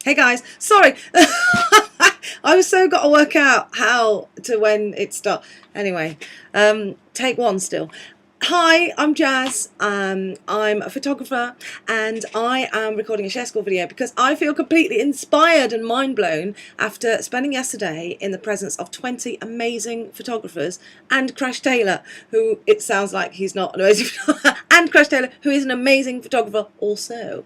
Hey guys, sorry. I've so got to work out how to when it starts. Anyway, take one still. Hi, I'm Jazz. I'm a photographer and I am recording a share school video because I feel completely inspired and mind blown after spending yesterday in the presence of 20 amazing photographers and Crash Taylor, who it sounds like he's not an amazing photographer, and Crash Taylor, who is an amazing photographer also.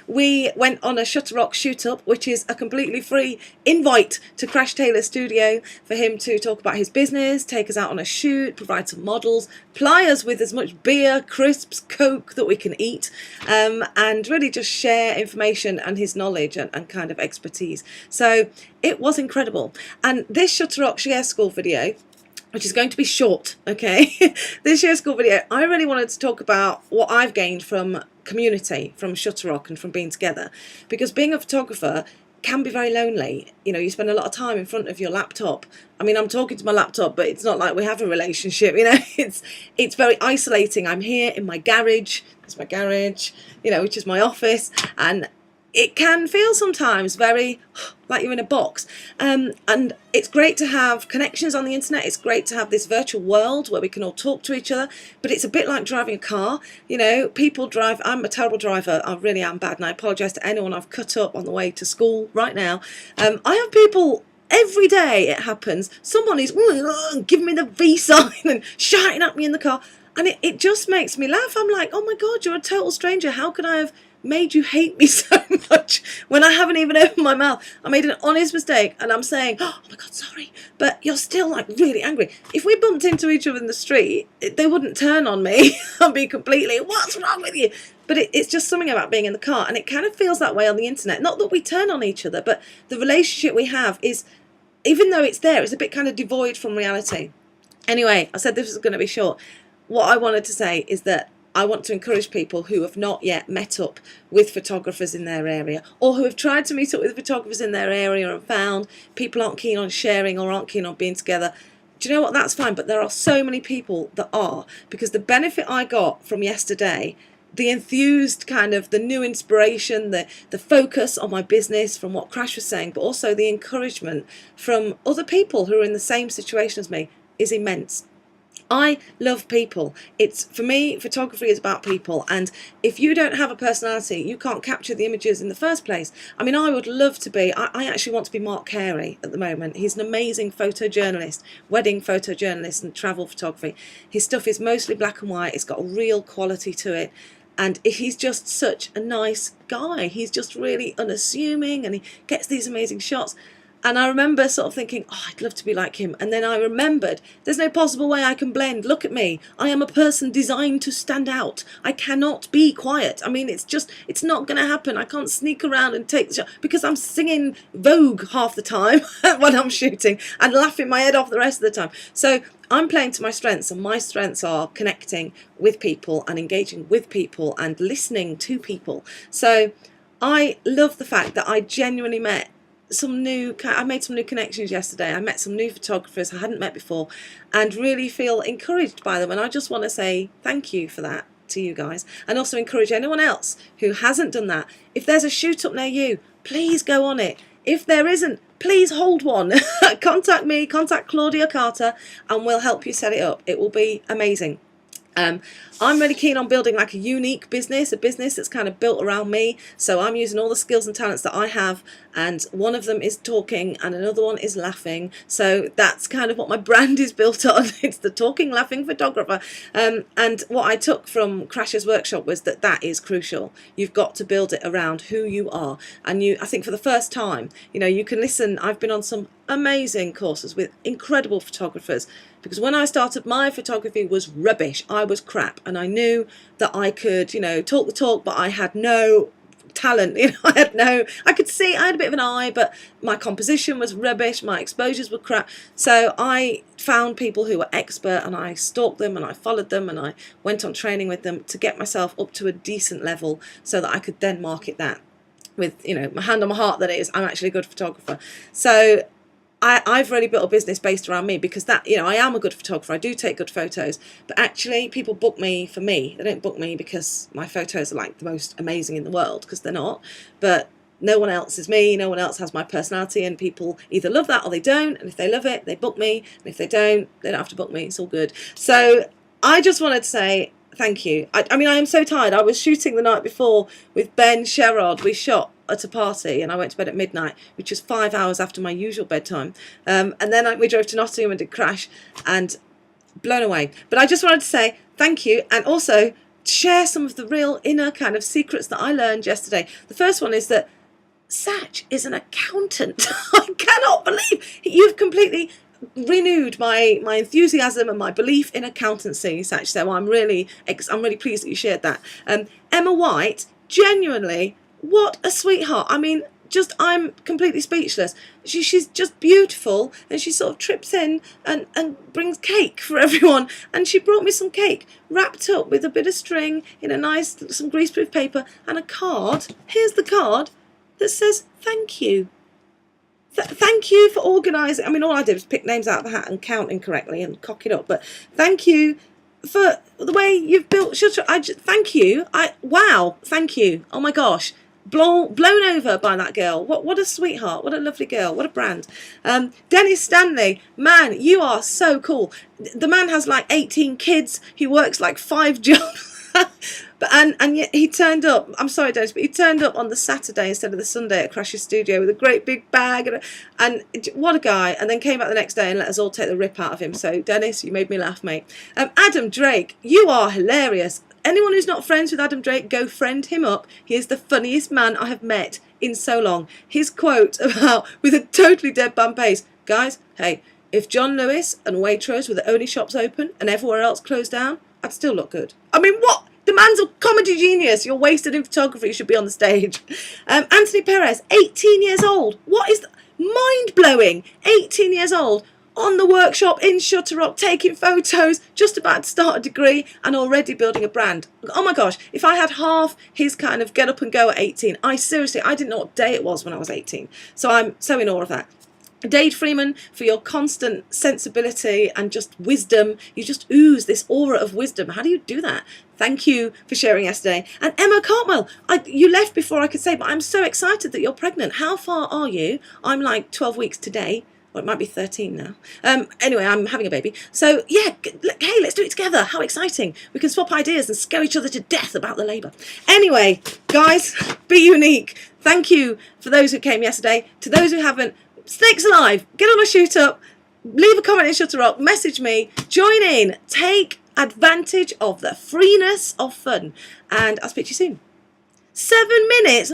We went on a Shutterstock shoot up, which is a completely free invite to Crash Taylor's studio for him to talk about his business, take us out on a shoot, provide some models, ply us with as much beer, crisps, coke that we can eat, and really just share information and his knowledge and kind of expertise. So it was incredible. And this Shutterstock share school video, which is going to be short, okay? This share school video, I really wanted to talk about what I've gained from community, from Shutterstock and from being together, because being a photographer can be very lonely. You know, you spend a lot of time in front of your laptop. I mean, I'm talking to my laptop, but it's not like we have a relationship, you know. It's very isolating. I'm here in my garage. It's my garage, you know, which is my office, and it can feel sometimes very like you're in a box. And it's great to have connections on the internet. It's great to have this virtual world where we can all talk to each other, but it's a bit like driving a car. You know, people drive. I'm a terrible driver. I really am bad, and I apologise to anyone I've cut up on the way to school right now. I have people every day, it happens. Someone is giving me the V sign and shouting at me in the car, and it just makes me laugh. I'm like, oh my God, you're a total stranger. How could I have made you hate me so much when I haven't even opened my mouth? I made an honest mistake and I'm saying, oh my God, sorry, but you're still like really angry. If we bumped into each other in the street, they wouldn't turn on me and be completely, what's wrong with you? But it's just something about being in the car, and it kind of feels that way on the internet. Not that we turn on each other, but the relationship we have is, even though it's there, it's a bit kind of devoid from reality. Anyway, I said this was going to be short. What I wanted to say is that I want to encourage people who have not yet met up with photographers in their area, or who have tried to meet up with photographers in their area and found people aren't keen on sharing or aren't keen on being together. Do you know what? That's fine, but there are so many people that are, because the benefit I got from yesterday, the enthused kind of, the new inspiration, the focus on my business from what Crash was saying, but also the encouragement from other people who are in the same situation as me is immense. I love people. It's, for me, photography is about people, and if you don't have a personality, you can't capture the images in the first place. I mean, I would love to be, I actually want to be Mark Carey at the moment. He's an amazing photojournalist, wedding photojournalist and travel photography. His stuff is mostly black and white. It's got a real quality to it. And he's just such a nice guy. He's just really unassuming, and he gets these amazing shots. And I remember sort of thinking, oh, I'd love to be like him. And then I remembered, there's no possible way I can blend. Look at me. I am a person designed to stand out. I cannot be quiet. I mean, it's not going to happen. I can't sneak around and take the shot because I'm singing Vogue half the time when I'm shooting and laughing my head off the rest of the time. So I'm playing to my strengths, and my strengths are connecting with people and engaging with people and listening to people. So I love the fact that I genuinely met I made some new connections yesterday. I met some new photographers I hadn't met before and really feel encouraged by them, and I just want to say thank you for that to you guys, and also encourage anyone else who hasn't done that. If there's a shoot up near you, please go on it. If there isn't, please hold one. Contact me, contact Claudia Carter, and we'll help you set it up. It will be amazing. I'm really keen on building like a unique business, a business that's kind of built around me. So I'm using all the skills and talents that I have, and one of them is talking and another one is laughing. So that's kind of what my brand is built on. It's the talking, laughing photographer. And what I took from Crash's workshop was that is crucial. You've got to build it around who you are. And I think for the first time, you know, you can listen. I've been on some amazing courses with incredible photographers, because when I started, my photography was rubbish. I was crap, and I knew that I could, you know, talk the talk, but I had no talent. You know, I could see I had a bit of an eye, but my composition was rubbish, my exposures were crap. So I found people who were expert, and I stalked them and I followed them and I went on training with them to get myself up to a decent level so that I could then market that with, you know, my hand on my heart that it is, I'm actually a good photographer. So I've really built a business based around me, because that, you know, I am a good photographer. I do take good photos, but actually people book me for me. They don't book me because my photos are like the most amazing in the world, because they're not. But No one else is me, no one else has my personality, and people either love that or they don't, and if they love it, they book me, and if they don't have to book me, it's all good. So I just wanted to say thank you. I mean, I am so tired. I was shooting the night before with Ben Sherrod. We shot at a party and I went to bed at midnight, which was 5 hours after my usual bedtime. And then we drove to Nottingham and did Crash, and blown away. But I just wanted to say thank you, and also share some of the real inner kind of secrets that I learned yesterday. The first one is that Satch is an accountant. I cannot believe you've completely renewed my enthusiasm and my belief in accountancy, Satch. So I'm really pleased that you shared that. Emma White, genuinely, what a sweetheart. I mean, I'm completely speechless. She's just beautiful, and she sort of trips in and brings cake for everyone. And she brought me some cake wrapped up with a bit of string in some greaseproof paper and a card. Here's the card that says thank you. Thank you for organising. I mean, all I did was pick names out of the hat and count incorrectly and cock it up. But thank you for the way you've built Shutter. Thank you. Wow. Thank you. Oh my gosh. Blown over by that girl. What a sweetheart. What a lovely girl. What a brand. Dennis Stanley, man, you are so cool. The man has like 18 kids. He works like 5 jobs. And yet he turned up. I'm sorry, Dennis, but he turned up on the Saturday instead of the Sunday at Crash's studio with a great big bag, and what a guy. And then came back the next day and let us all take the rip out of him. So Dennis, you made me laugh, mate. Adam Drake, you are hilarious. Anyone who's not friends with Adam Drake, go friend him up. He is the funniest man I have met in so long. His quote about, with a totally deadpan pace, guys, hey, if John Lewis and Waitrose were the only shops open and everywhere else closed down, I'd still look good. I mean, what? The man's a comedy genius. You're wasted in photography. You should be on the stage. Anthony Perez, 18 years old. What is mind-blowing? 18 years old, on the workshop in Shutterrock, taking photos, just about to start a degree and already building a brand. Oh my gosh, if I had half his kind of get up and go at 18, I didn't know what day it was when I was 18. So I'm so in awe of that. Dade Freeman, for your constant sensibility and just wisdom. You just ooze this aura of wisdom. How do you do that? Thank you for sharing yesterday. And Emma Cartwell, you left before I could say, but I'm so excited that you're pregnant. How far are you? I'm like 12 weeks today. Or it might be 13 now. Anyway, I'm having a baby. So, yeah, hey, let's do it together. How exciting. We can swap ideas and scare each other to death about the labour. Anyway, guys, be unique. Thank you for those who came yesterday. To those who haven't, snakes alive. Get on a shoot up. Leave a comment in Shutterrock. Message me. Join in. Take advantage of the freeness of fun. And I'll speak to you soon. 7 minutes.